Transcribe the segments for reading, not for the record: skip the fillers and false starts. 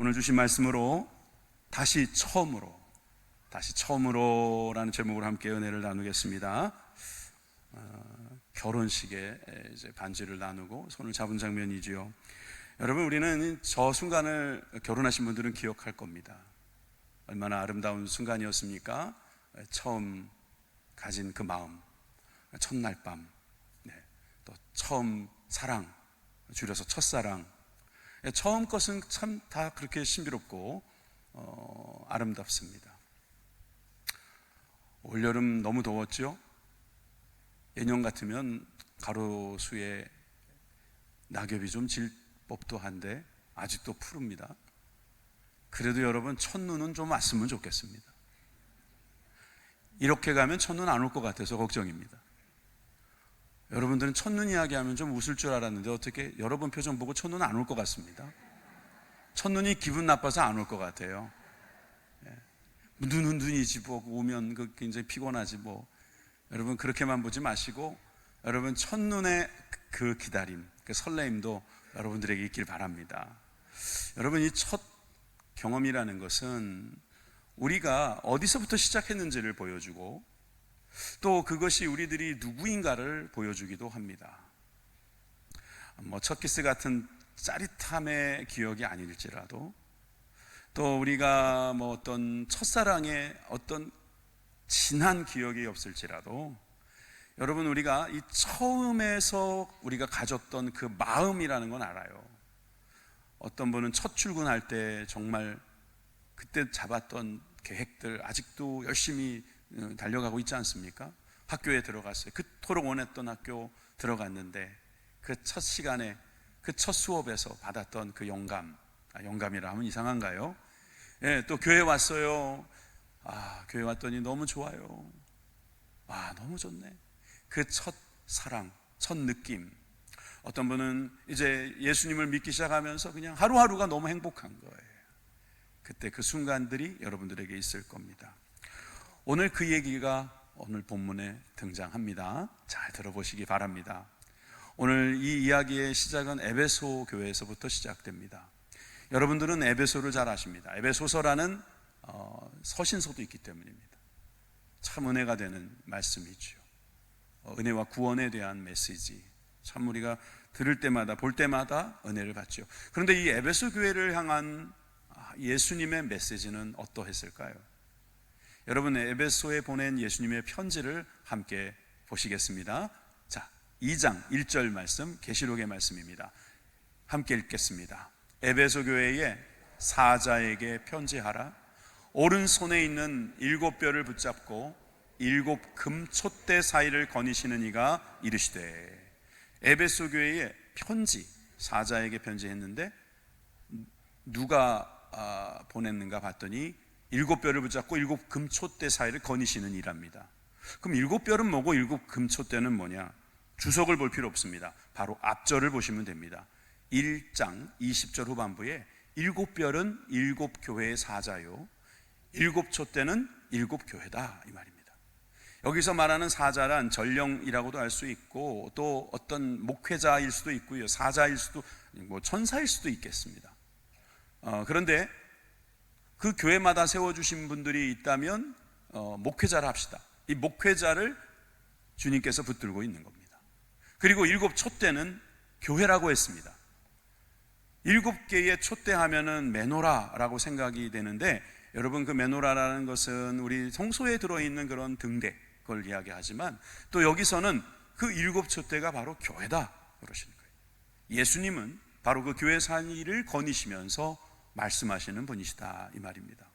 오늘 주신 말씀으로 다시 처음으로라는 제목으로 함께 은혜를 나누겠습니다. 결혼식에 이제 반지를 나누고 손을 잡은 장면이지요. 여러분, 우리는 저 순간을 결혼하신 분들은 기억할 겁니다. 얼마나 아름다운 순간이었습니까? 처음 가진 그 마음, 첫날 밤, 또 처음 사랑, 줄여서 첫사랑. 처음 것은 참 다 그렇게 신비롭고 아름답습니다. 올여름 너무 더웠죠? 예년 같으면 가로수에 낙엽이 좀 질 법도 한데 아직도 푸릅니다. 그래도 여러분, 첫눈은 좀 왔으면 좋겠습니다. 이렇게 가면 첫눈 안 올 것 같아서 걱정입니다. 여러분들은 첫눈 이야기하면 좀 웃을 줄 알았는데 어떻게 여러분 표정 보고 첫눈 안 올 것 같습니다. 첫눈이 기분 나빠서 안 올 것 같아요. 눈이지 뭐, 오면 굉장히 피곤하지 뭐. 여러분, 그렇게만 보지 마시고 여러분 첫눈의 그 기다림, 그 설레임도 여러분들에게 있길 바랍니다. 여러분, 이 첫 경험이라는 것은 우리가 어디서부터 시작했는지를 보여주고 또 그것이 우리들이 누구인가를 보여주기도 합니다. 첫 키스 같은 짜릿함의 기억이 아닐지라도 또 우리가 어떤 첫사랑의 어떤 진한 기억이 없을지라도 여러분, 우리가 이 처음에서 우리가 가졌던 그 마음이라는 건 알아요. 어떤 분은 첫 출근할 때 정말 그때 잡았던 계획들 아직도 열심히 달려가고 있지 않습니까? 학교에 들어갔어요. 그토록 원했던 학교 들어갔는데 그 첫 시간에 그 첫 수업에서 받았던 그 영감이라 하면 이상한가요? 또 교회 왔어요. 교회 왔더니 너무 좋아요. 너무 좋네. 그 첫 사랑, 첫 느낌. 어떤 분은 이제 예수님을 믿기 시작하면서 그냥 하루하루가 너무 행복한 거예요. 그때 그 순간들이 여러분들에게 있을 겁니다. 오늘 그 얘기가 오늘 본문에 등장합니다. 잘 들어보시기 바랍니다. 오늘 이 이야기의 시작은 에베소 교회에서부터 시작됩니다. 여러분들은 에베소를 잘 아십니다. 에베소서라는 서신서도 있기 때문입니다. 참 은혜가 되는 말씀이죠. 은혜와 구원에 대한 메시지, 참 우리가 들을 때마다 볼 때마다 은혜를 받죠. 그런데 이 에베소 교회를 향한 예수님의 메시지는 어떠했을까요? 여러분, 에베소에 보낸 예수님의 편지를 함께 보시겠습니다. 자, 2장 1절 말씀, 계시록의 말씀입니다. 함께 읽겠습니다. 에베소 교회의 사자에게 편지하라. 오른손에 있는 7뼈를 붙잡고 7 금촛대 사이를 거니시는 이가 이르시되. 에베소 교회의 편지, 사자에게 편지했는데 누가 보냈는가 봤더니 7뼈를 붙잡고 7 금촛대 사이를 거니시는 이랍니다. 그럼 7뼈는 뭐고 7 금촛대는 뭐냐? 주석을 볼 필요 없습니다. 바로 앞절을 보시면 됩니다. 1장 20절 후반부에 7뼈는 7 교회의 사자요, 7 촛대는 7 교회다, 이 말입니다. 여기서 말하는 사자란 전령이라고도 할 수 있고 또 어떤 목회자일 수도 있고요, 사자일 수도, 천사일 수도 있겠습니다. 그런데 그 교회마다 세워주신 분들이 있다면 목회자를 합시다. 이 목회자를 주님께서 붙들고 있는 겁니다. 그리고 7 촛대는 교회라고 했습니다. 7개의 촛대 하면은 메노라라고 생각이 되는데, 여러분, 그 메노라라는 것은 우리 성소에 들어있는 그런 등대, 그걸 이야기하지만 또 여기서는 그 7 촛대가 바로 교회다 그러시는 거예요. 예수님은 바로 그 교회 사이를 거니시면서 말씀하시는 분이시다, 이 말입니다.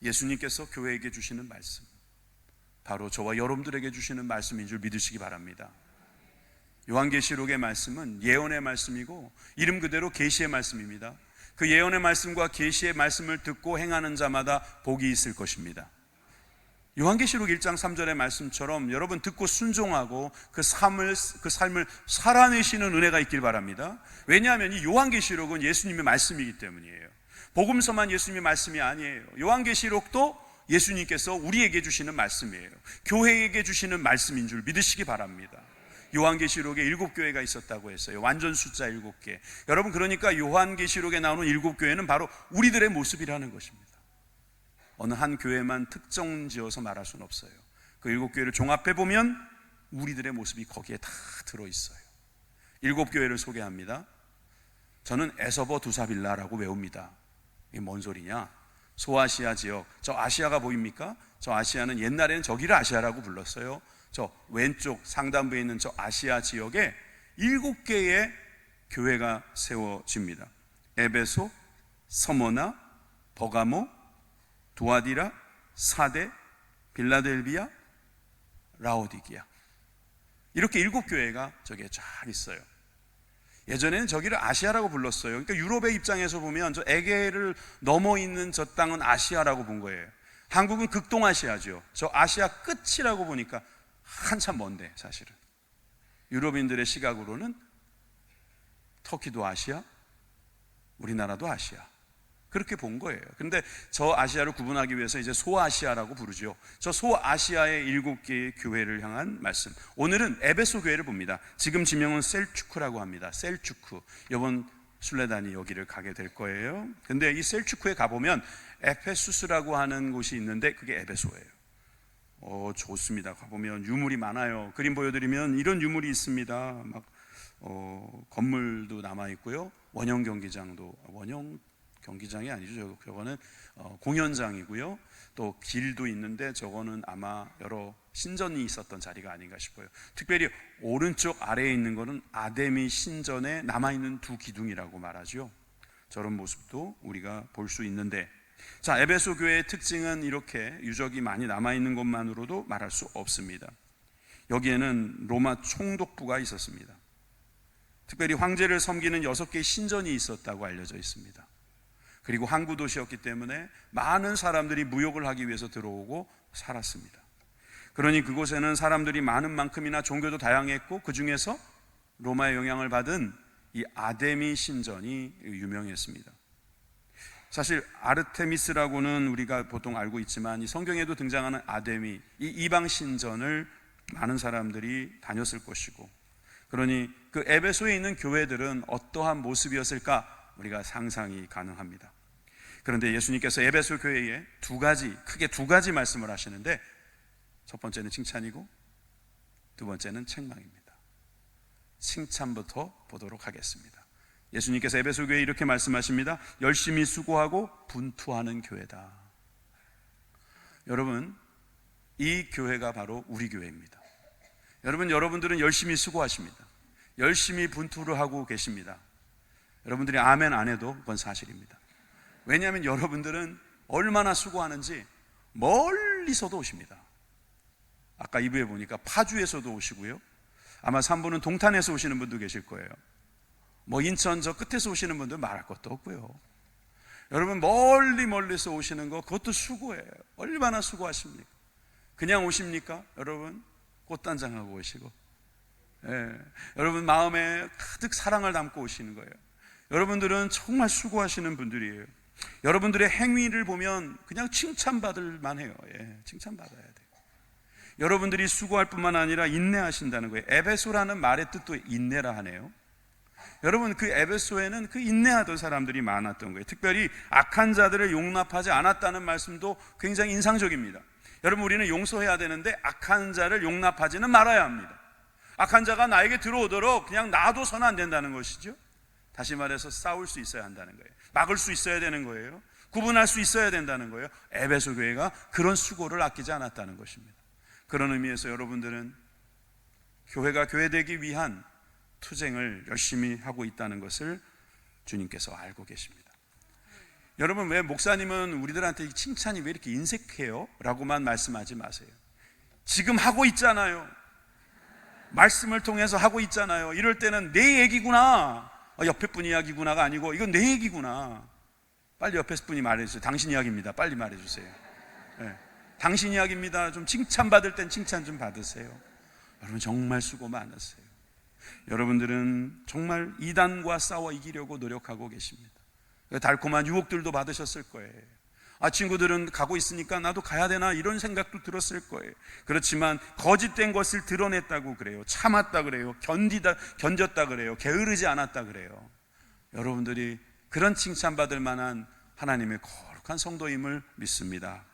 예수님께서 교회에게 주시는 말씀, 바로 저와 여러분들에게 주시는 말씀인 줄 믿으시기 바랍니다. 요한계시록의 말씀은 예언의 말씀이고 이름 그대로 계시의 말씀입니다. 그 예언의 말씀과 계시의 말씀을 듣고 행하는 자마다 복이 있을 것입니다. 요한계시록 1장 3절의 말씀처럼 여러분 듣고 순종하고 그 삶을 살아내시는 은혜가 있길 바랍니다. 왜냐하면 이 요한계시록은 예수님의 말씀이기 때문이에요. 복음서만 예수님의 말씀이 아니에요. 요한계시록도 예수님께서 우리에게 주시는 말씀이에요. 교회에게 주시는 말씀인 줄 믿으시기 바랍니다. 요한계시록에 7교회가 있었다고 했어요. 완전 숫자 7개. 여러분, 그러니까 요한계시록에 나오는 7교회는 바로 우리들의 모습이라는 것입니다. 어느 한 교회만 특정 지어서 말할 수는 없어요. 그 7교회를 종합해 보면 우리들의 모습이 거기에 다 들어있어요. 7교회를 소개합니다. 저는 에서버 두사빌라라고 외웁니다. 이게 뭔 소리냐? 소아시아 지역, 저 아시아가 보입니까? 저 아시아는 옛날에는 저기를 아시아라고 불렀어요. 저 왼쪽 상단부에 있는 저 아시아 지역에 7개의 교회가 세워집니다. 에베소, 서머나, 버가모, 두아디라, 사데, 빌라델비아, 라오디기아. 이렇게 7교회가 저기에 쫙 있어요. 예전에는 저기를 아시아라고 불렀어요. 그러니까 유럽의 입장에서 보면 저 에게를 넘어 있는 저 땅은 아시아라고 본 거예요. 한국은 극동아시아죠. 저 아시아 끝이라고 보니까 한참 먼데, 사실은 유럽인들의 시각으로는 터키도 아시아, 우리나라도 아시아, 그렇게 본 거예요. 그런데 저 아시아를 구분하기 위해서 이제 소아시아라고 부르죠. 저 소아시아의 7개의 교회를 향한 말씀. 오늘은 에베소 교회를 봅니다. 지금 지명은 셀추크라고 합니다. 셀추크. 이번 순례단이 여기를 가게 될 거예요. 근데 이 셀추크에 가보면 에페수스라고 하는 곳이 있는데 그게 에베소예요. 좋습니다. 가보면 유물이 많아요. 그림 보여드리면 이런 유물이 있습니다. 막 건물도 남아 있고요. 원형 경기장이 아니죠. 저거는 공연장이고요. 또 길도 있는데 저거는 아마 여러 신전이 있었던 자리가 아닌가 싶어요. 특별히 오른쪽 아래에 있는 거는 아데미 신전에 남아있는 두 기둥이라고 말하죠. 저런 모습도 우리가 볼 수 있는데, 자, 에베소 교회의 특징은 이렇게 유적이 많이 남아있는 것만으로도 말할 수 없습니다. 여기에는 로마 총독부가 있었습니다. 특별히 황제를 섬기는 6개의 신전이 있었다고 알려져 있습니다. 그리고 항구 도시였기 때문에 많은 사람들이 무역을 하기 위해서 들어오고 살았습니다. 그러니 그곳에는 사람들이 많은 만큼이나 종교도 다양했고, 그 중에서 로마의 영향을 받은 이 아데미 신전이 유명했습니다. 사실 아르테미스라고는 우리가 보통 알고 있지만 이 성경에도 등장하는 아데미, 이 이방 신전을 많은 사람들이 다녔을 것이고, 그러니 그 에베소에 있는 교회들은 어떠한 모습이었을까 우리가 상상이 가능합니다. 그런데 예수님께서 에베소 교회에 크게 두 가지 말씀을 하시는데, 첫 번째는 칭찬이고 두 번째는 책망입니다. 칭찬부터 보도록 하겠습니다. 예수님께서 에베소 교회에 이렇게 말씀하십니다. 열심히 수고하고 분투하는 교회다. 여러분, 이 교회가 바로 우리 교회입니다. 여러분들은 열심히 수고하십니다. 열심히 분투를 하고 계십니다. 여러분들이 아멘 안 해도 그건 사실입니다. 왜냐하면 여러분들은 얼마나 수고하는지 멀리서도 오십니다. 아까 2부에 보니까 파주에서도 오시고요, 아마 3부는 동탄에서 오시는 분도 계실 거예요. 인천 저 끝에서 오시는 분들 말할 것도 없고요. 여러분 멀리서 오시는 거, 그것도 수고예요. 얼마나 수고하십니까? 그냥 오십니까? 여러분 꽃단장하고 오시고, 여러분 마음에 가득 사랑을 담고 오시는 거예요. 여러분들은 정말 수고하시는 분들이에요. 여러분들의 행위를 보면 그냥 칭찬받을 만해요. 칭찬받아야 돼요. 여러분들이 수고할 뿐만 아니라 인내하신다는 거예요. 에베소라는 말의 뜻도 인내라 하네요. 여러분, 그 에베소에는 그 인내하던 사람들이 많았던 거예요. 특별히 악한 자들을 용납하지 않았다는 말씀도 굉장히 인상적입니다. 여러분, 우리는 용서해야 되는데 악한 자를 용납하지는 말아야 합니다. 악한 자가 나에게 들어오도록 그냥 놔둬서는 안 된다는 것이죠. 다시 말해서 싸울 수 있어야 한다는 거예요. 막을 수 있어야 되는 거예요. 구분할 수 있어야 된다는 거예요. 에베소 교회가 그런 수고를 아끼지 않았다는 것입니다. 그런 의미에서 여러분들은 교회가 교회되기 위한 투쟁을 열심히 하고 있다는 것을 주님께서 알고 계십니다. 여러분, 왜 목사님은 우리들한테 이 칭찬이 왜 이렇게 인색해요? 라고만 말씀하지 마세요. 지금 하고 있잖아요. 말씀을 통해서 하고 있잖아요. 이럴 때는 내 얘기구나, 옆에 분 이야기구나가 아니고 이건 내 얘기구나. 빨리 옆에 분이 말해주세요. 당신 이야기입니다. 빨리 말해주세요. 당신 이야기입니다. 좀 칭찬받을 땐 칭찬 좀 받으세요. 여러분 정말 수고 많으세요. 여러분들은 정말 이단과 싸워 이기려고 노력하고 계십니다. 달콤한 유혹들도 받으셨을 거예요. 친구들은 가고 있으니까 나도 가야 되나 이런 생각도 들었을 거예요. 그렇지만 거짓된 것을 드러냈다고 그래요. 참았다 그래요. 견뎠다 그래요. 게으르지 않았다 그래요. 여러분들이 그런 칭찬받을 만한 하나님의 거룩한 성도임을 믿습니다.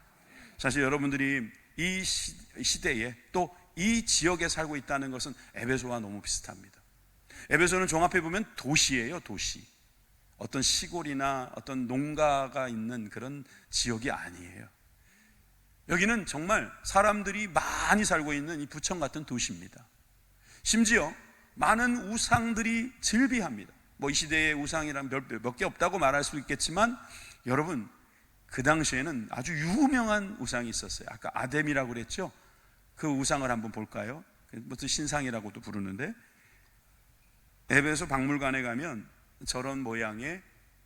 사실 여러분들이 이 시대에 또 이 지역에 살고 있다는 것은 에베소와 너무 비슷합니다. 에베소는 종합해 보면 도시예요. 도시. 어떤 시골이나 어떤 농가가 있는 그런 지역이 아니에요. 여기는 정말 사람들이 많이 살고 있는 이 부천 같은 도시입니다. 심지어 많은 우상들이 즐비합니다. 이 시대의 우상이란 몇 개 없다고 말할 수 있겠지만, 여러분 그 당시에는 아주 유명한 우상이 있었어요. 아까 아뎀이라고 그랬죠. 그 우상을 한번 볼까요? 무슨 신상이라고도 부르는데, 에베소 박물관에 가면 저런 모양의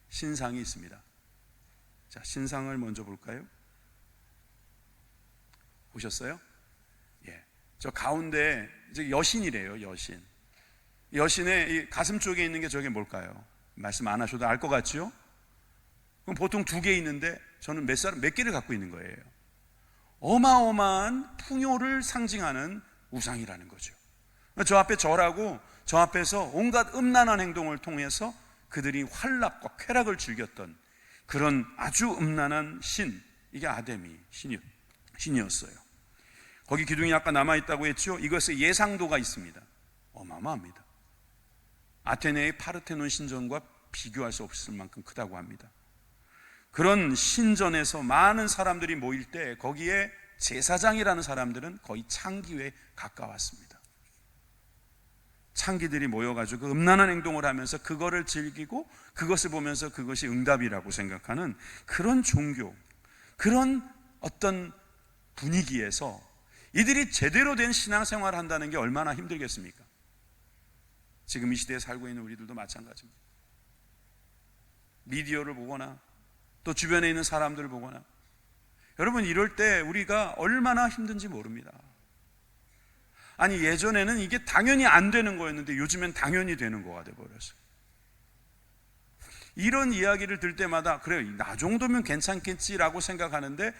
신상이 있습니다. 자, 신상을 먼저 볼까요? 보셨어요? 예. 저 가운데 이제 여신이래요. 여신의 이 가슴 쪽에 있는 게 저게 뭘까요? 말씀 안 하셔도 알 것 같죠? 그럼 보통 2개 있는데 저는 몇 개를 갖고 있는 거예요. 어마어마한 풍요를 상징하는 우상이라는 거죠. 저 앞에 절하고 저 앞에서 온갖 음란한 행동을 통해서 그들이 환락과 쾌락을 즐겼던 그런 아주 음란한 신, 이게 아데미 신이었어요. 거기 기둥이 아까 남아있다고 했죠. 이것의 예상도가 있습니다. 어마어마합니다. 아테네의 파르테논 신전과 비교할 수 없을 만큼 크다고 합니다. 그런 신전에서 많은 사람들이 모일 때 거기에 제사장이라는 사람들은 거의 창기에 가까웠습니다. 창기들이 모여가지고 그 음란한 행동을 하면서 그거를 즐기고 그것을 보면서 그것이 응답이라고 생각하는 그런 종교, 그런 어떤 분위기에서 이들이 제대로 된 신앙생활을 한다는 게 얼마나 힘들겠습니까? 지금 이 시대에 살고 있는 우리들도 마찬가지입니다. 미디어를 보거나 또 주변에 있는 사람들을 보거나, 여러분 이럴 때 우리가 얼마나 힘든지 모릅니다. 아니 예전에는 이게 당연히 안 되는 거였는데 요즘엔 당연히 되는 거가 돼버렸어요. 이런 이야기를 들 때마다 그래, 나 정도면 괜찮겠지라고 생각하는데,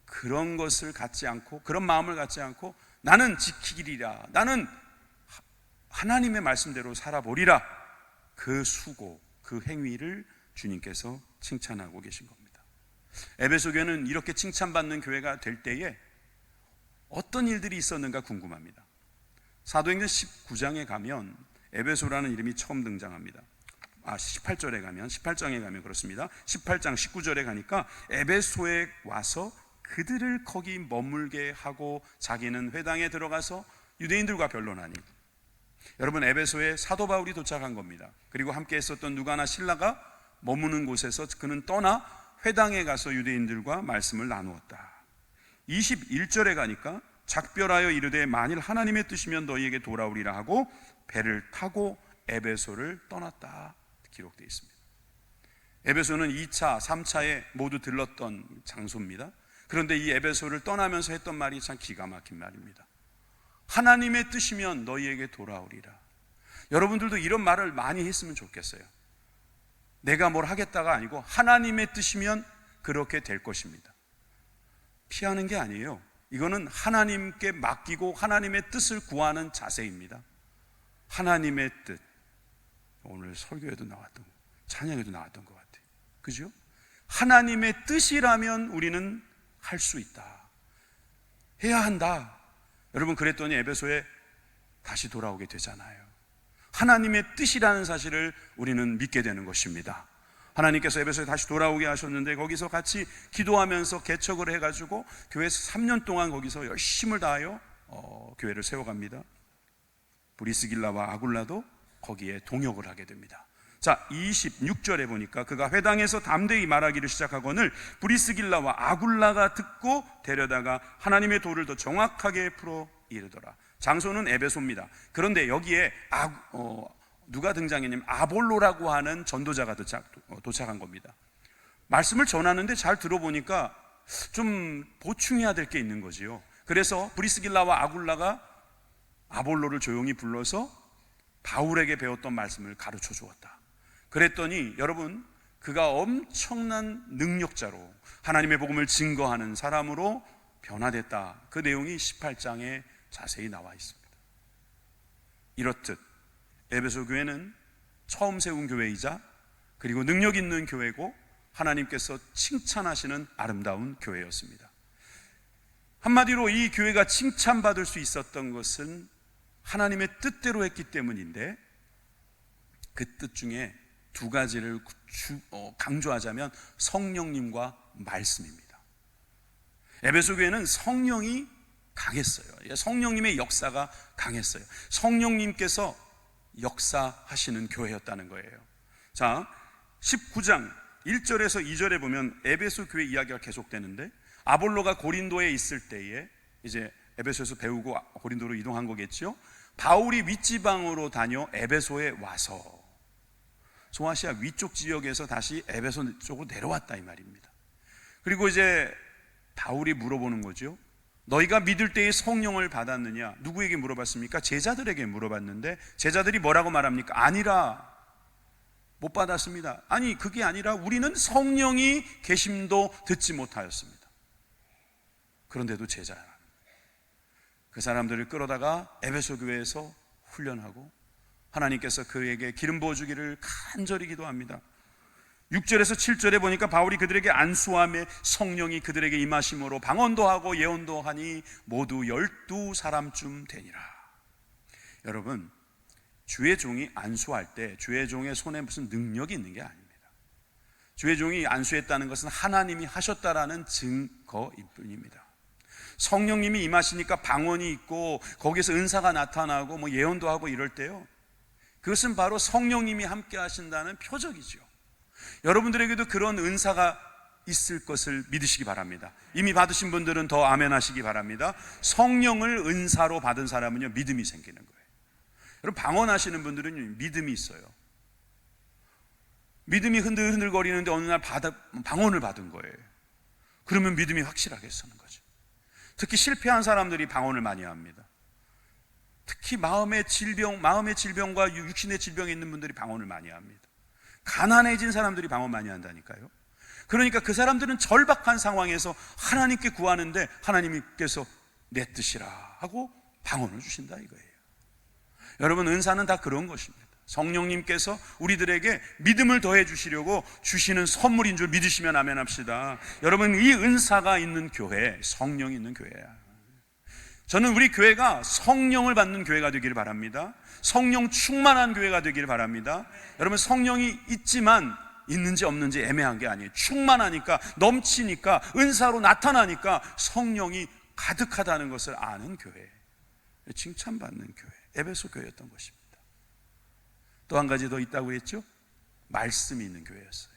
그런 것을 갖지 않고 그런 마음을 갖지 않고 나는 지키리라, 나는 하나님의 말씀대로 살아보리라, 그 수고, 그 행위를 주님께서 칭찬하고 계신 겁니다. 에베소 교회는 이렇게 칭찬받는 교회가 될 때에 어떤 일들이 있었는가 궁금합니다. 사도행전 19장에 가면 에베소라는 이름이 처음 등장합니다. 18장에 가면 그렇습니다. 18장 19절에 가니까 에베소에 와서 그들을 거기 머물게 하고 자기는 회당에 들어가서 유대인들과 변론하니, 여러분 에베소에 사도 바울이 도착한 겁니다. 그리고 함께 했었던 누가나 실라가 머무는 곳에서 그는 떠나 회당에 가서 유대인들과 말씀을 나누었다. 21절에 가니까 작별하여 이르되 만일 하나님의 뜻이면 너희에게 돌아오리라 하고 배를 타고 에베소를 떠났다 기록되어 있습니다. 에베소는 2차, 3차에 모두 들렀던 장소입니다. 그런데 이 에베소를 떠나면서 했던 말이 참 기가 막힌 말입니다. 하나님의 뜻이면 너희에게 돌아오리라. 여러분들도 이런 말을 많이 했으면 좋겠어요. 내가 뭘 하겠다가 아니고 하나님의 뜻이면 그렇게 될 것입니다. 피하는 게 아니에요. 이거는 하나님께 맡기고 하나님의 뜻을 구하는 자세입니다. 하나님의 뜻. 오늘 설교에도 나왔던, 찬양에도 나왔던 것 같아요. 그죠? 하나님의 뜻이라면 우리는 할 수 있다, 해야 한다. 여러분 그랬더니 에베소에 다시 돌아오게 되잖아요. 하나님의 뜻이라는 사실을 우리는 믿게 되는 것입니다. 하나님께서 에베소에 다시 돌아오게 하셨는데 거기서 같이 기도하면서 개척을 해가지고 교회에서 3년 동안 거기서 열심을 다하여 교회를 세워갑니다. 브리스길라와 아굴라도 거기에 동역을 하게 됩니다. 자, 26절에 보니까 그가 회당에서 담대히 말하기를 시작하거늘 브리스길라와 아굴라가 듣고 데려다가 하나님의 도를 더 정확하게 풀어 이르더라. 장소는 에베소입니다. 그런데 여기에 누가 등장했냐면 아볼로라고 하는 전도자가 도착한 겁니다. 말씀을 전하는데 잘 들어보니까 좀 보충해야 될 게 있는 거지요. 그래서 브리스길라와 아굴라가 아볼로를 조용히 불러서 바울에게 배웠던 말씀을 가르쳐 주었다. 그랬더니 여러분 그가 엄청난 능력자로 하나님의 복음을 증거하는 사람으로 변화됐다. 그 내용이 18장에 자세히 나와 있습니다. 이렇듯 에베소 교회는 처음 세운 교회이자 그리고 능력 있는 교회고 하나님께서 칭찬하시는 아름다운 교회였습니다. 한마디로 이 교회가 칭찬받을 수 있었던 것은 하나님의 뜻대로 했기 때문인데, 그 뜻 중에 두 가지를 강조하자면 성령님과 말씀입니다. 에베소 교회는 성령이 강했어요. 성령님의 역사가 강했어요. 성령님께서 역사하시는 교회였다는 거예요. 자, 19장 1절에서 2절에 보면 에베소 교회 이야기가 계속되는데, 아볼로가 고린도에 있을 때에 이제 에베소에서 배우고 고린도로 이동한 거겠죠. 바울이 윗지방으로 다녀 에베소에 와서 소아시아 위쪽 지역에서 다시 에베소 쪽으로 내려왔다 이 말입니다. 그리고 이제 바울이 물어보는 거죠. 너희가 믿을 때에 성령을 받았느냐? 누구에게 물어봤습니까? 제자들에게 물어봤는데 제자들이 뭐라고 말합니까? 아니라, 못 받았습니다. 아니, 그게 아니라 우리는 성령이 계심도 듣지 못하였습니다. 그런데도 제자야. 그 사람들을 끌어다가 에베소 교회에서 훈련하고 하나님께서 그에게 기름 부어주기를 간절히 기도합니다. 6절에서 7절에 보니까 바울이 그들에게 안수함에 성령이 그들에게 임하심으로 방언도 하고 예언도 하니 모두 12사람쯤 되니라. 여러분, 주의 종이 안수할 때 주의 종의 손에 무슨 능력이 있는 게 아닙니다. 주의 종이 안수했다는 것은 하나님이 하셨다라는 증거일 뿐입니다. 성령님이 임하시니까 방언이 있고 거기서 은사가 나타나고 뭐 예언도 하고 이럴 때요, 그것은 바로 성령님이 함께 하신다는 표적이죠. 여러분들에게도 그런 은사가 있을 것을 믿으시기 바랍니다. 이미 받으신 분들은 더 아멘 하시기 바랍니다. 성령을 은사로 받은 사람은요, 믿음이 생기는 거예요. 여러분, 방언하시는 분들은 믿음이 있어요. 믿음이 흔들흔들거리는데 어느 날 방언을 받은 거예요. 그러면 믿음이 확실하게 서는 거죠. 특히 실패한 사람들이 방언을 많이 합니다. 특히 마음의 질병과 육신의 질병이 있는 분들이 방언을 많이 합니다. 가난해진 사람들이 방언 많이 한다니까요. 그러니까 그 사람들은 절박한 상황에서 하나님께 구하는데 하나님께서 내 뜻이라 하고 방언을 주신다 이거예요. 여러분, 은사는 다 그런 것입니다. 성령님께서 우리들에게 믿음을 더해 주시려고 주시는 선물인 줄 믿으시면 아멘 합시다. 여러분, 이 은사가 있는 교회, 성령이 있는 교회야. 저는 우리 교회가 성령을 받는 교회가 되기를 바랍니다. 성령 충만한 교회가 되기를 바랍니다. 여러분, 성령이 있지만 있는지 없는지 애매한 게 아니에요. 충만하니까, 넘치니까, 은사로 나타나니까 성령이 가득하다는 것을 아는 교회, 칭찬받는 교회, 에베소 교회였던 것입니다. 또 한 가지 더 있다고 했죠. 말씀이 있는 교회였어요.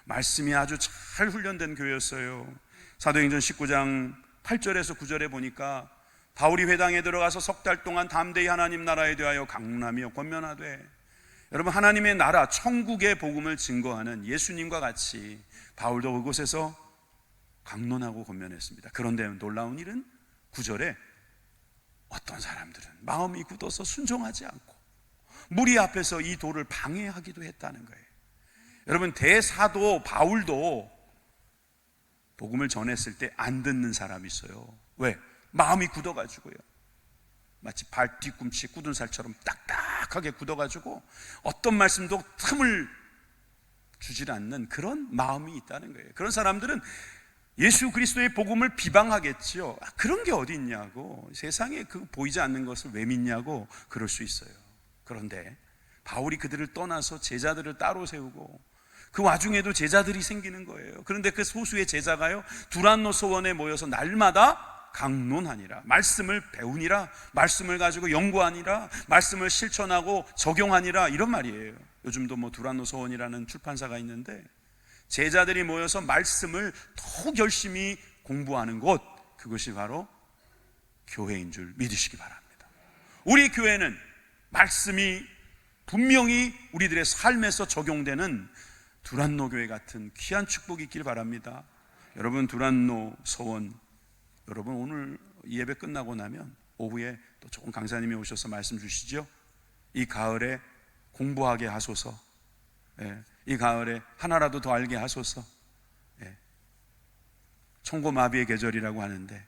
말씀이 아주 잘 훈련된 교회였어요. 사도행전 19장 8절에서 9절에 보니까 바울이 회당에 들어가서 석 달 동안 담대히 하나님 나라에 대하여 강론하며 권면하되, 여러분, 하나님의 나라 천국의 복음을 증거하는 예수님과 같이 바울도 그곳에서 강론하고 권면했습니다. 그런데 놀라운 일은 9절에 어떤 사람들은 마음이 굳어서 순종하지 않고 무리 앞에서 이 도를 방해하기도 했다는 거예요. 여러분, 대사도 바울도 복음을 전했을 때 안 듣는 사람이 있어요. 왜? 마음이 굳어가지고요. 마치 발 뒤꿈치 굳은 살처럼 딱딱하게 굳어가지고 어떤 말씀도 틈을 주질 않는 그런 마음이 있다는 거예요. 그런 사람들은 예수 그리스도의 복음을 비방하겠지요. 그런 게 어디 있냐고, 세상에 그 보이지 않는 것을 왜 믿냐고 그럴 수 있어요. 그런데 바울이 그들을 떠나서 제자들을 따로 세우고 그 와중에도 제자들이 생기는 거예요. 그런데 그 소수의 제자가요, 두란노 소원에 모여서 날마다 강론하니라, 말씀을 배우니라, 말씀을 가지고 연구하니라, 말씀을 실천하고 적용하니라, 이런 말이에요. 요즘도 뭐 두란노 소원이라는 출판사가 있는데 제자들이 모여서 말씀을 더욱 열심히 공부하는 곳, 그것이 바로 교회인 줄 믿으시기 바랍니다. 우리 교회는 말씀이 분명히 우리들의 삶에서 적용되는 두란노 교회 같은 귀한 축복이 있길 바랍니다. 여러분, 두란노 소원, 여러분 오늘 예배 끝나고 나면 오후에 또 좋은 강사님이 오셔서 말씀 주시죠. 이 가을에 공부하게 하소서, 이 가을에 하나라도 더 알게 하소서. 청고마비의 계절이라고 하는데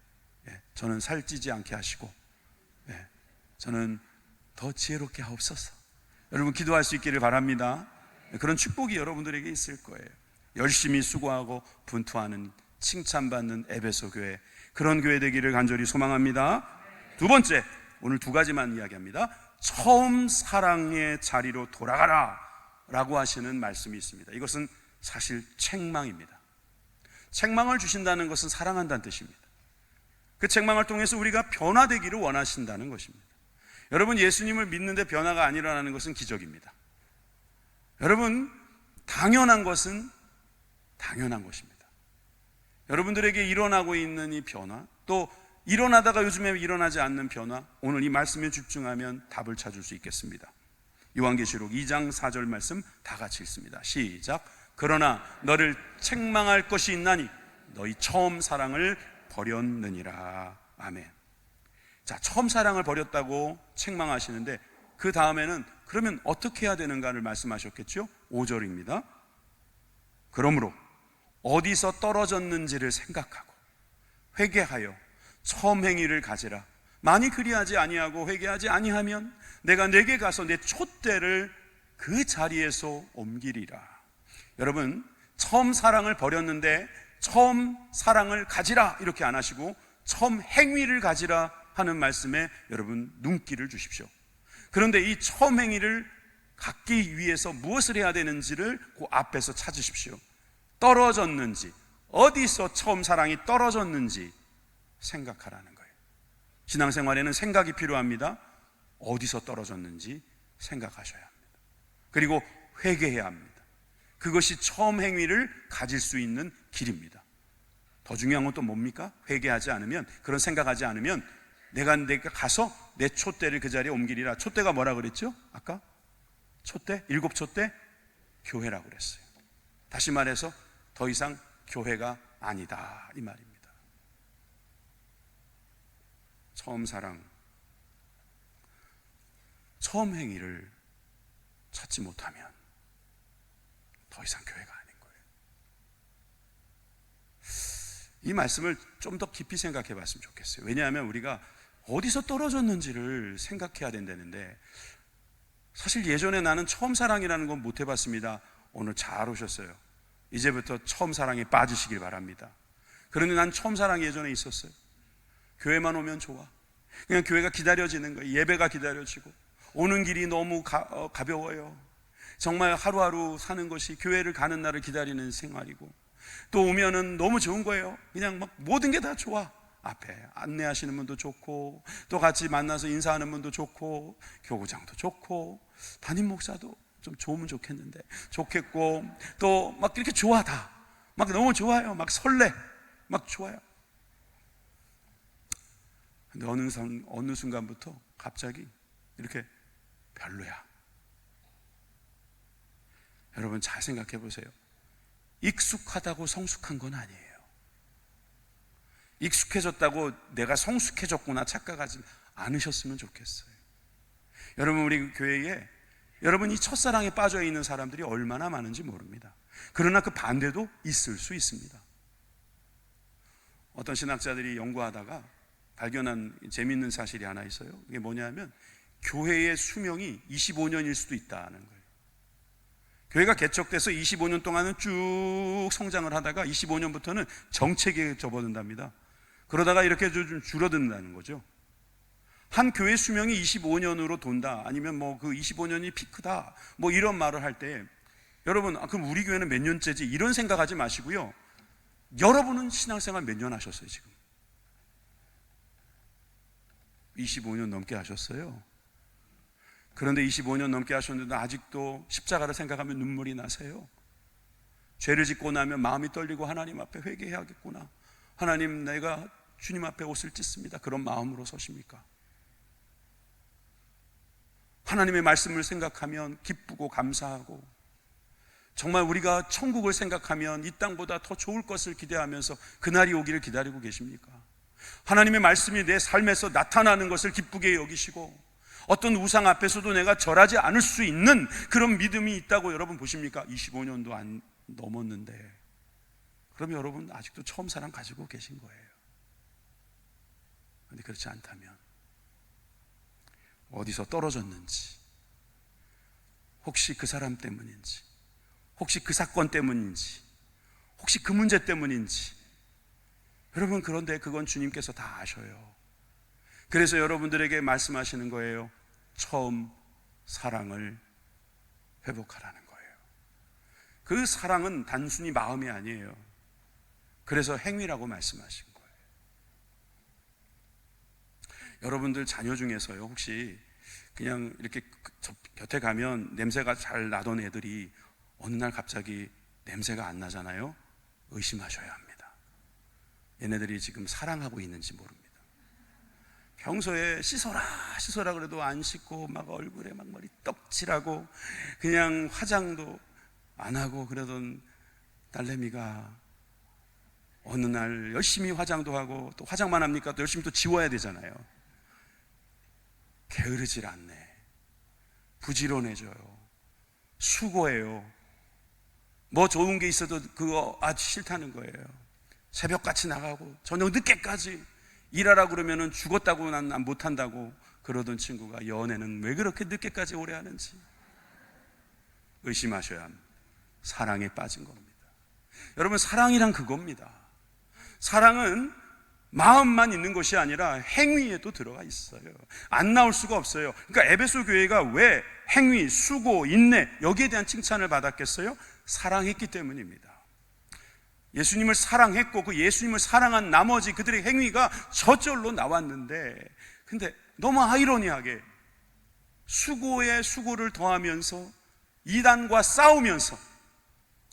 저는 살찌지 않게 하시고 저는 더 지혜롭게 하옵소서. 여러분 기도할 수 있기를 바랍니다. 그런 축복이 여러분들에게 있을 거예요. 열심히 수고하고 분투하는 칭찬받는 에베소 교회, 그런 교회 되기를 간절히 소망합니다. 두 번째, 오늘 두 가지만 이야기합니다. 처음 사랑의 자리로 돌아가라 라고 하시는 말씀이 있습니다. 이것은 사실 책망입니다. 책망을 주신다는 것은 사랑한다는 뜻입니다. 그 책망을 통해서 우리가 변화되기를 원하신다는 것입니다. 여러분, 예수님을 믿는데 변화가 안 일어나는 것은 기적입니다. 여러분, 당연한 것은 당연한 것입니다. 여러분들에게 일어나고 있는 이 변화, 또 일어나다가 요즘에 일어나지 않는 변화, 오늘 이 말씀에 집중하면 답을 찾을 수 있겠습니다. 요한계시록 2장 4절 말씀 다 같이 읽습니다. 시작. 그러나 너를 책망할 것이 있나니 너희 처음 사랑을 버렸느니라. 아멘. 자, 처음 사랑을 버렸다고 책망하시는데 그 다음에는 그러면 어떻게 해야 되는가를 말씀하셨겠죠? 5절입니다. 그러므로 어디서 떨어졌는지를 생각하고 회개하여 처음 행위를 가지라. 만일 그리하지 아니하고 회개하지 아니하면 내가 내게 가서 내 촛대를 그 자리에서 옮기리라. 여러분, 처음 사랑을 버렸는데 처음 사랑을 가지라 이렇게 안 하시고 처음 행위를 가지라 하는 말씀에 여러분 눈길을 주십시오. 그런데 이 처음 행위를 갖기 위해서 무엇을 해야 되는지를 그 앞에서 찾으십시오. 떨어졌는지, 어디서 처음 사랑이 떨어졌는지 생각하라는 거예요. 신앙생활에는 생각이 필요합니다. 어디서 떨어졌는지 생각하셔야 합니다. 그리고 회개해야 합니다. 그것이 처음 행위를 가질 수 있는 길입니다. 더 중요한 건 또 뭡니까? 회개하지 않으면, 그런 생각하지 않으면 내가 가서 내 촛대를 그 자리에 옮기리라. 촛대가 뭐라 그랬죠? 아까? 촛대? 7촛대? 교회라고 그랬어요. 다시 말해서 더 이상 교회가 아니다 이 말입니다. 처음 사랑, 처음 행위를 찾지 못하면 더 이상 교회가 아닌 거예요. 이 말씀을 좀 더 깊이 생각해 봤으면 좋겠어요. 왜냐하면 우리가 어디서 떨어졌는지를 생각해야 된다는데, 사실 예전에 나는 처음 사랑이라는 건 못 해봤습니다. 오늘 잘 오셨어요. 이제부터 처음 사랑에 빠지시길 바랍니다. 그런데 난 처음 사랑이 예전에 있었어요. 교회만 오면 좋아. 그냥 교회가 기다려지는 거예요. 예배가 기다려지고 오는 길이 너무 가벼워요. 정말 하루하루 사는 것이 교회를 가는 날을 기다리는 생활이고, 또 오면은 너무 좋은 거예요. 그냥 막 모든 게 다 좋아. 앞에 안내하시는 분도 좋고, 또 같이 만나서 인사하는 분도 좋고, 교구장도 좋고, 담임 목사도 좀 좋으면 좋겠는데 좋겠고, 또 막 이렇게 좋아. 다 막 너무 좋아요. 막 설레, 막 좋아요. 근데 어느 순간부터 갑자기 이렇게 별로야. 여러분 잘 생각해 보세요. 익숙하다고 성숙한 건 아니에요. 익숙해졌다고 내가 성숙해졌구나 착각하지 않으셨으면 좋겠어요. 여러분, 우리 교회에 여러분 이 첫사랑에 빠져 있는 사람들이 얼마나 많은지 모릅니다. 그러나 그 반대도 있을 수 있습니다. 어떤 신학자들이 연구하다가 발견한 재미있는 사실이 하나 있어요. 그게 뭐냐면 교회의 수명이 25년일 수도 있다는 거예요. 교회가 개척돼서 25년 동안은 쭉 성장을 하다가 25년부터는 정체기에 접어든답니다. 그러다가 이렇게 좀 줄어든다는 거죠. 한 교회 수명이 25년으로 돈다, 아니면 뭐 그 25년이 피크다, 뭐 이런 말을 할 때 여러분, 그럼 우리 교회는 몇 년째지? 이런 생각하지 마시고요. 여러분은 신앙생활 몇 년 하셨어요 지금? 25년 넘게 하셨어요. 그런데 25년 넘게 하셨는데 아직도 십자가를 생각하면 눈물이 나세요? 죄를 짓고 나면 마음이 떨리고 하나님 앞에 회개해야겠구나, 하나님 내가 주님 앞에 옷을 찢습니다, 그런 마음으로 서십니까? 하나님의 말씀을 생각하면 기쁘고 감사하고, 정말 우리가 천국을 생각하면 이 땅보다 더 좋을 것을 기대하면서 그날이 오기를 기다리고 계십니까? 하나님의 말씀이 내 삶에서 나타나는 것을 기쁘게 여기시고, 어떤 우상 앞에서도 내가 절하지 않을 수 있는 그런 믿음이 있다고 여러분 보십니까? 25년도 안 넘었는데, 그럼 여러분 아직도 처음 사랑 가지고 계신 거예요. 그런데 그렇지 않다면 어디서 떨어졌는지, 혹시 그 사람 때문인지, 혹시 그 사건 때문인지, 혹시 그 문제 때문인지, 여러분 그런데 그건 주님께서 다 아셔요. 그래서 여러분들에게 말씀하시는 거예요. 처음 사랑을 회복하라는 거예요. 그 사랑은 단순히 마음이 아니에요. 그래서 행위라고 말씀하신 거예요. 여러분들 자녀 중에서요, 혹시 그냥 이렇게 곁에 가면 냄새가 잘 나던 애들이 어느 날 갑자기 냄새가 안 나잖아요? 의심하셔야 합니다. 얘네들이 지금 사랑하고 있는지 모릅니다. 평소에 씻어라 그래도 안 씻고 막 얼굴에 막 머리 떡칠하고 그냥 화장도 안 하고 그러던 딸내미가 어느 날 열심히 화장도 하고, 또 화장만 합니까? 또 열심히 또 지워야 되잖아요. 게으르질 않네. 부지런해져요. 수고해요. 뭐 좋은 게 있어도 그거 아주 싫다는 거예요. 새벽같이 나가고 저녁 늦게까지 일하라 그러면은 죽었다고 난 못한다고 그러던 친구가 연애는 왜 그렇게 늦게까지 오래 하는지 의심하셔야 합니다. 사랑에 빠진 겁니다. 여러분, 사랑이란 그겁니다. 사랑은 마음만 있는 것이 아니라 행위에도 들어가 있어요. 안 나올 수가 없어요. 그러니까 에베소 교회가 왜 행위, 수고, 인내 여기에 대한 칭찬을 받았겠어요? 사랑했기 때문입니다. 예수님을 사랑했고 그 예수님을 사랑한 나머지 그들의 행위가 저절로 나왔는데, 근데 너무 아이러니하게 수고에 수고를 더하면서 이단과 싸우면서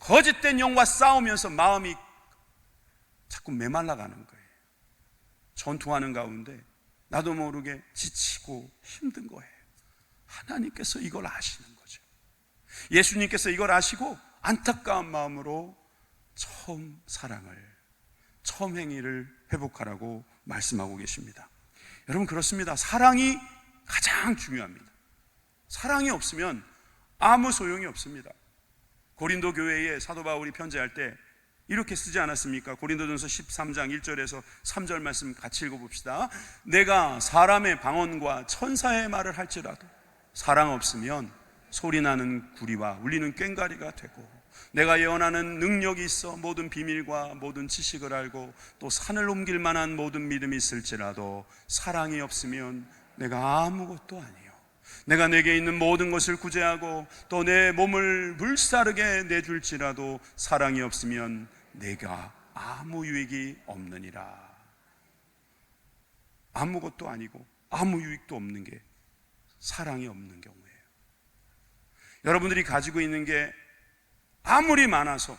거짓된 영과 싸우면서 마음이 자꾸 메말라가는 거예요. 전투하는 가운데 나도 모르게 지치고 힘든 거예요. 하나님께서 이걸 아시는 거죠. 예수님께서 이걸 아시고 안타까운 마음으로 처음 사랑을, 처음 행위를 회복하라고 말씀하고 계십니다. 여러분, 그렇습니다. 사랑이 가장 중요합니다. 사랑이 없으면 아무 소용이 없습니다. 고린도 교회에 사도 바울이 편지할 때 이렇게 쓰지 않았습니까? 고린도전서 13장 1절에서 3절 말씀 같이 읽어봅시다. 내가 사람의 방언과 천사의 말을 할지라도 사랑 없으면 소리나는 구리와 울리는 꽹과리가 되고, 내가 예언하는 능력이 있어 모든 비밀과 모든 지식을 알고 또 산을 옮길 만한 모든 믿음이 있을지라도 사랑이 없으면 내가 아무것도 아니요. 내가 내게 있는 모든 것을 구제하고 또 내 몸을 불사르게 내줄지라도 사랑이 없으면 내가 아무 유익이 없느니라. 아무것도 아니고 아무 유익도 없는 게 사랑이 없는 경우예요. 여러분들이 가지고 있는 게 아무리 많아서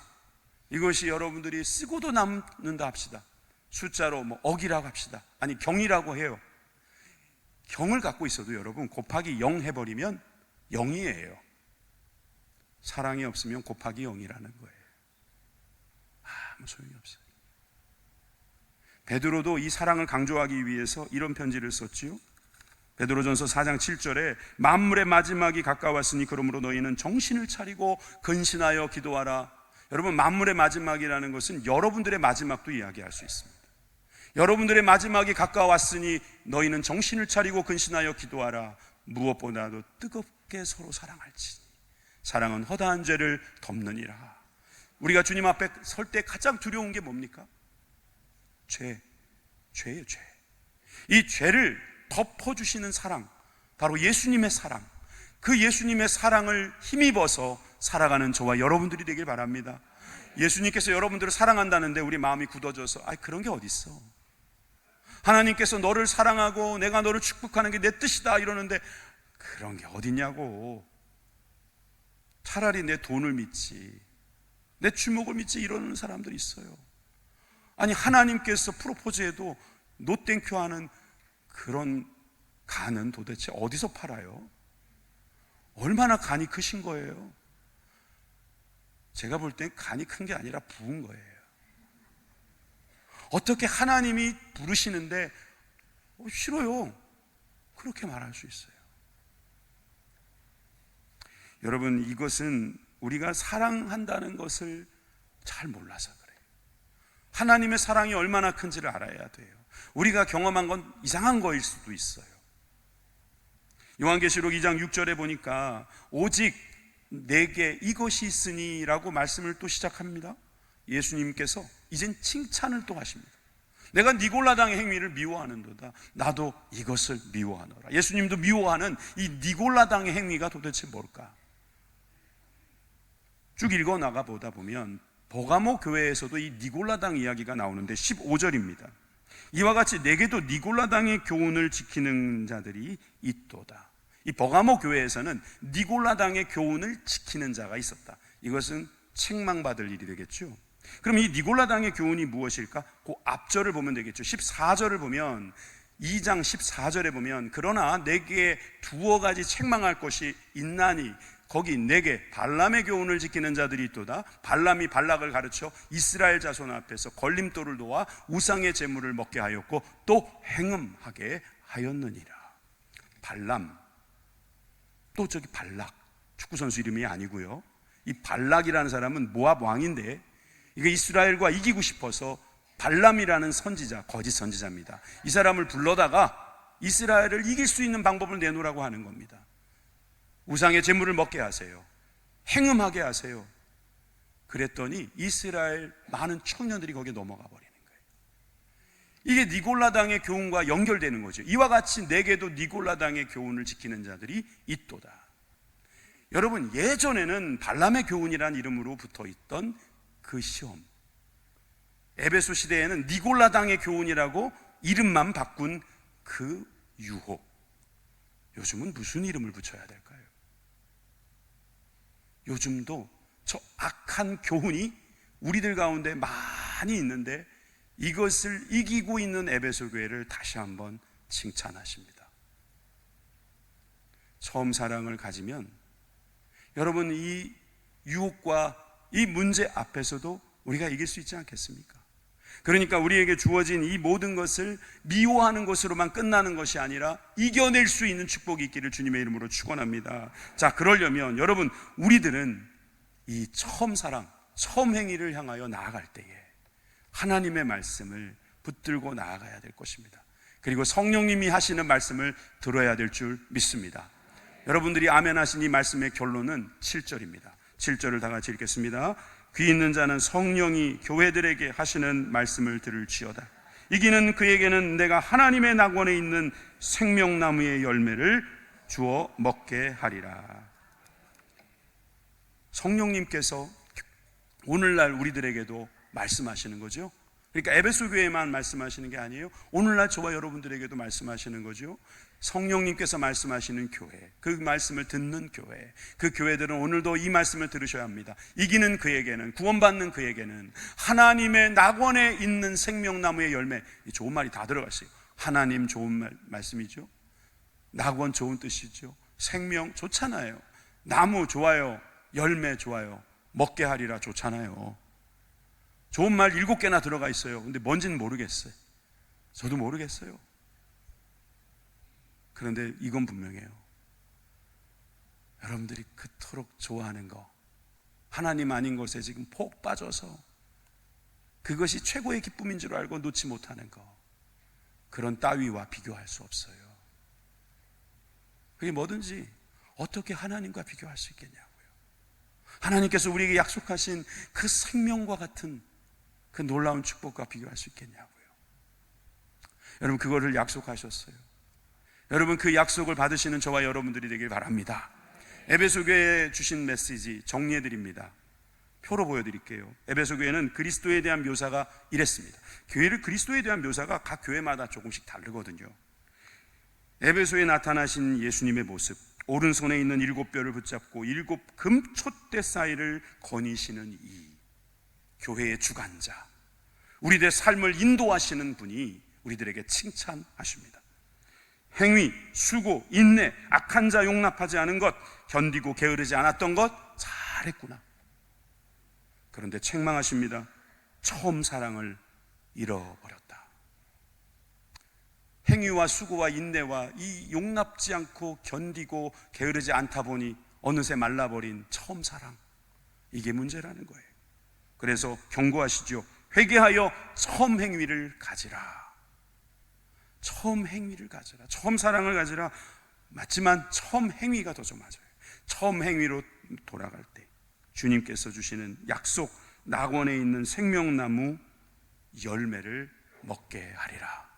이것이 여러분들이 쓰고도 남는다 합시다. 숫자로 뭐 억이라고 합시다. 아니 경이라고 해요. 경을 갖고 있어도 여러분 곱하기 0 해버리면 0이에요. 사랑이 없으면 곱하기 0이라는 거예요. 아무 소용이 없어요. 베드로도 이 사랑을 강조하기 위해서 이런 편지를 썼지요. 베드로전서 4장 7절에 만물의 마지막이 가까웠으니 그러므로 너희는 정신을 차리고 근신하여 기도하라. 여러분, 만물의 마지막이라는 것은 여러분들의 마지막도 이야기할 수 있습니다. 여러분들의 마지막이 가까웠으니 너희는 정신을 차리고 근신하여 기도하라. 무엇보다도 뜨겁게 서로 사랑할지니 사랑은 허다한 죄를 덮느니라. 우리가 주님 앞에 설 때 가장 두려운 게 뭡니까? 죄예요, 죄. 이 죄를 덮어주시는 사랑, 바로 예수님의 사랑, 그 예수님의 사랑을 힘입어서 살아가는 저와 여러분들이 되길 바랍니다. 예수님께서 여러분들을 사랑한다는데 우리 마음이 굳어져서 그런 게 어딨어, 하나님께서 너를 사랑하고 내가 너를 축복하는 게 내 뜻이다 이러는데 그런 게 어딨냐고. 차라리 내 돈을 믿지, 내 주목을 믿지 이러는 사람들이 있어요. 아니, 하나님께서 프로포즈해도 노땡큐 하는 그런 간은 도대체 어디서 팔아요? 얼마나 간이 크신 거예요? 제가 볼 땐 간이 큰 게 아니라 부은 거예요. 어떻게 하나님이 부르시는데 싫어요, 그렇게 말할 수 있어요? 여러분, 이것은 우리가 사랑한다는 것을 잘 몰라서 그래요. 하나님의 사랑이 얼마나 큰지를 알아야 돼요. 우리가 경험한 건 이상한 거일 수도 있어요. 요한계시록 2장 6절에 보니까 오직 내게 이것이 있으니 라고 말씀을 또 시작합니다. 예수님께서 이젠 칭찬을 또 하십니다. 내가 니골라당의 행위를 미워하는도다. 나도 이것을 미워하노라. 예수님도 미워하는 이 니골라당의 행위가 도대체 뭘까? 쭉 읽어 나가 보다 보면 버가모 교회에서도 이 니골라당 이야기가 나오는데 15절입니다. 이와 같이 내게도 니골라당의 교훈을 지키는 자들이 있도다. 이 버가모 교회에서는 니골라당의 교훈을 지키는 자가 있었다. 이것은 책망받을 일이 되겠죠. 그럼 이 니골라당의 교훈이 무엇일까? 그 앞절을 보면 되겠죠. 14절을 보면, 2장 14절에 보면, 그러나 내게 두어 가지 책망할 것이 있나니 거기 내게 발람의 교훈을 지키는 자들이 있도다. 발람이 발락을 가르쳐 이스라엘 자손 앞에서 걸림돌을 놓아 우상의 제물을 먹게 하였고 또 행음하게 하였느니라. 발람, 또 저기 발락, 축구선수 이름이 아니고요. 이 발락이라는 사람은 모압 왕인데, 이거 이스라엘과 이기고 싶어서 발람이라는 선지자, 거짓 선지자입니다. 이 사람을 불러다가 이스라엘을 이길 수 있는 방법을 내놓으라고 하는 겁니다. 우상의 제물을 먹게 하세요. 행음하게 하세요. 그랬더니 이스라엘 많은 청년들이 거기에 넘어가 버리는 거예요. 이게 니골라당의 교훈과 연결되는 거죠. 이와 같이 내게도 니골라당의 교훈을 지키는 자들이 있도다. 여러분, 예전에는 발람의 교훈이라는 이름으로 붙어있던 그 시험, 에베소 시대에는 니골라당의 교훈이라고 이름만 바꾼 그 유혹, 요즘은 무슨 이름을 붙여야 될까요? 요즘도 저 악한 교훈이 우리들 가운데 많이 있는데 이것을 이기고 있는 에베소 교회를 다시 한번 칭찬하십니다. 처음 사랑을 가지면 여러분, 이 유혹과 이 문제 앞에서도 우리가 이길 수 있지 않겠습니까? 그러니까 우리에게 주어진 이 모든 것을 미워하는 것으로만 끝나는 것이 아니라 이겨낼 수 있는 축복이 있기를 주님의 이름으로 축원합니다. 자, 그러려면 여러분, 우리들은 이 처음 사랑, 처음 행위를 향하여 나아갈 때에 하나님의 말씀을 붙들고 나아가야 될 것입니다. 그리고 성령님이 하시는 말씀을 들어야 될 줄 믿습니다. 여러분들이 아멘 하신 이 말씀의 결론은 7절입니다. 7절을 다 같이 읽겠습니다. 귀 있는 자는 성령이 교회들에게 하시는 말씀을 들을지어다. 이기는 그에게는 내가 하나님의 낙원에 있는 생명나무의 열매를 주어 먹게 하리라. 성령님께서 오늘날 우리들에게도 말씀하시는 거죠. 그러니까 에베소 교회에만 말씀하시는 게 아니에요. 오늘날 저와 여러분들에게도 말씀하시는 거죠. 성령님께서 말씀하시는 교회, 그 말씀을 듣는 교회, 그 교회들은 오늘도 이 말씀을 들으셔야 합니다. 이기는 그에게는, 구원받는 그에게는 하나님의 낙원에 있는 생명나무의 열매, 좋은 말이 다 들어갔어요. 하나님 좋은 말씀이죠. 낙원 좋은 뜻이죠. 생명 좋잖아요. 나무 좋아요. 열매 좋아요. 먹게 하리라 좋잖아요. 좋은 말 7개나 들어가 있어요. 근데 뭔지는 모르겠어요. 저도 모르겠어요. 그런데 이건 분명해요. 여러분들이 그토록 좋아하는 거, 하나님 아닌 것에 지금 폭 빠져서 그것이 최고의 기쁨인 줄 알고 놓지 못하는 거, 그런 따위와 비교할 수 없어요. 그게 뭐든지 어떻게 하나님과 비교할 수 있겠냐고요. 하나님께서 우리에게 약속하신 그 생명과 같은 그 놀라운 축복과 비교할 수 있겠냐고요. 여러분, 그거를 약속하셨어요. 여러분, 그 약속을 받으시는 저와 여러분들이 되길 바랍니다. 에베소 교회에 주신 메시지 정리해 드립니다. 표로 보여드릴게요. 에베소 교회는 그리스도에 대한 묘사가 이랬습니다. 교회를 그리스도에 대한 묘사가 각 교회마다 조금씩 다르거든요. 에베소에 나타나신 예수님의 모습, 오른손에 있는 7뼈를 붙잡고 7 금촛대 사이를 거니시는 이 교회의 주관자, 우리들의 삶을 인도하시는 분이 우리들에게 칭찬하십니다. 행위, 수고, 인내, 악한 자 용납하지 않은 것, 견디고 게으르지 않았던 것 잘했구나. 그런데 책망하십니다. 처음 사랑을 잃어버렸다. 행위와 수고와 인내와 이 용납지 않고 견디고 게으르지 않다 보니 어느새 말라버린 처음 사랑, 이게 문제라는 거예요. 그래서 경고하시죠. 회개하여 처음 행위를 가지라. 처음 행위를 가지라. 처음 사랑을 가지라. 맞지만 처음 행위가 더 좀 맞아요. 처음 행위로 돌아갈 때 주님께서 주시는 약속, 낙원에 있는 생명나무 열매를 먹게 하리라.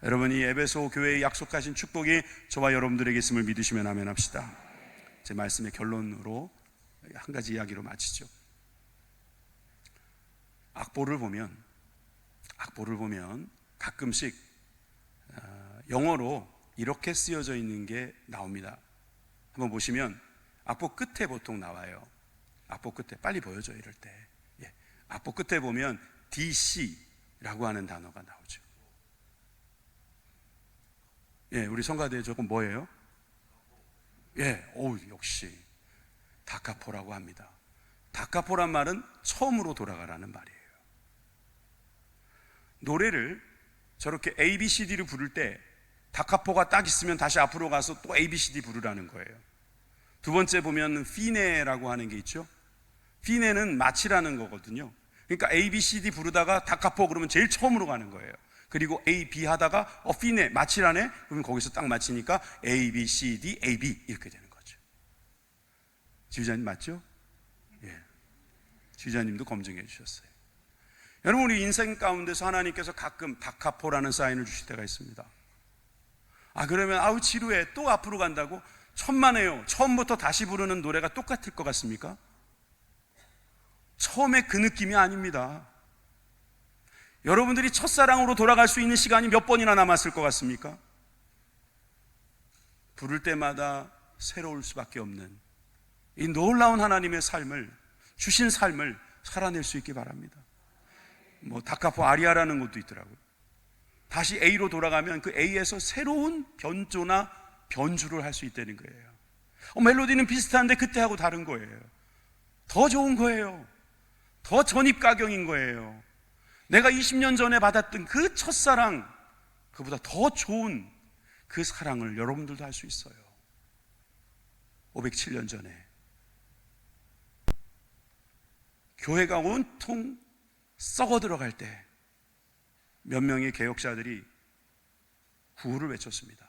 여러분, 이 에베소 교회에 약속하신 축복이 저와 여러분들에게 있음을 믿으시면 아멘 합시다. 제 말씀의 결론으로 한 가지 이야기로 마치죠. 악보를 보면 가끔씩 영어로 이렇게 쓰여져 있는 게 나옵니다. 한번 보시면 악보 끝에 보통 나와요. 악보 끝에 빨리 보여줘 이럴 때. 악보 끝에 보면 DC라고 하는 단어가 나오죠. 우리 성가대 조금 뭐예요? 역시 다카포라고 합니다. 다카포란 말은 처음으로 돌아가라는 말이에요. 노래를 저렇게 ABCD를 부를 때 다카포가 딱 있으면 다시 앞으로 가서 또 ABCD 부르라는 거예요. 두 번째 보면 피네라고 하는 게 있죠. 피네는 마치라는 거거든요. 그러니까 ABCD 부르다가 다카포 그러면 제일 처음으로 가는 거예요. 그리고 A, B 하다가 피네, 마치라네? 그러면 거기서 딱 마치니까 A, B, C, D, A, B 이렇게 되는 거죠. 지휘자님 맞죠? 지휘자님도 검증해 주셨어요. 여러분, 우리 인생 가운데서 하나님께서 가끔 다카포라는 사인을 주실 때가 있습니다. 그러면 지루해, 또 앞으로 간다고? 천만에요. 처음부터 다시 부르는 노래가 똑같을 것 같습니까? 처음에 그 느낌이 아닙니다. 여러분들이 첫사랑으로 돌아갈 수 있는 시간이 몇 번이나 남았을 것 같습니까? 부를 때마다 새로울 수밖에 없는 이 놀라운 하나님의 삶을, 주신 삶을 살아낼 수 있기 바랍니다. 다카포 아리아라는 것도 있더라고요. 다시 A로 돌아가면 그 A에서 새로운 변조나 변주를 할 수 있다는 거예요. 멜로디는 비슷한데 그때하고 다른 거예요. 더 좋은 거예요. 더 전입가경인 거예요. 내가 20년 전에 받았던 그 첫사랑, 그보다 더 좋은 그 사랑을 여러분들도 할 수 있어요. 507년 전에 교회가 온통 썩어 들어갈 때 몇 명의 개혁자들이 구호를 외쳤습니다.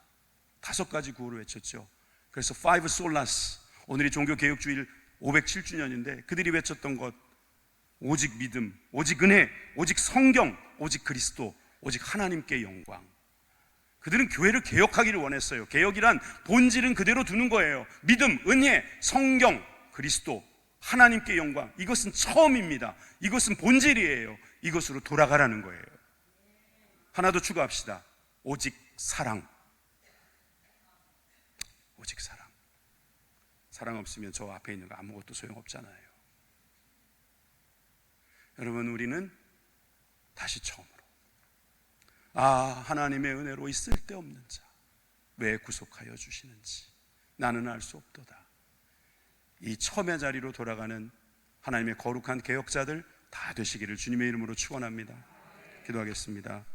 5가지 구호를 외쳤죠. 그래서 Five Solas, 오늘이 종교개혁주일 507주년인데 그들이 외쳤던 것, 오직 믿음, 오직 은혜, 오직 성경, 오직 그리스도, 오직 하나님께 영광. 그들은 교회를 개혁하기를 원했어요. 개혁이란 본질은 그대로 두는 거예요. 믿음, 은혜, 성경, 그리스도, 하나님께 영광. 이것은 처음입니다. 이것은 본질이에요. 이것으로 돌아가라는 거예요. 하나 더 추가합시다. 오직 사랑. 오직 사랑. 사랑 없으면 저 앞에 있는 거 아무것도 소용없잖아요. 여러분, 우리는 다시 처음으로 하나님의 은혜로 있을 데 없는 자 왜 구속하여 주시는지 나는 알 수 없도다. 이 처음의 자리로 돌아가는 하나님의 거룩한 개혁자들 다 되시기를 주님의 이름으로 축원합니다. 기도하겠습니다.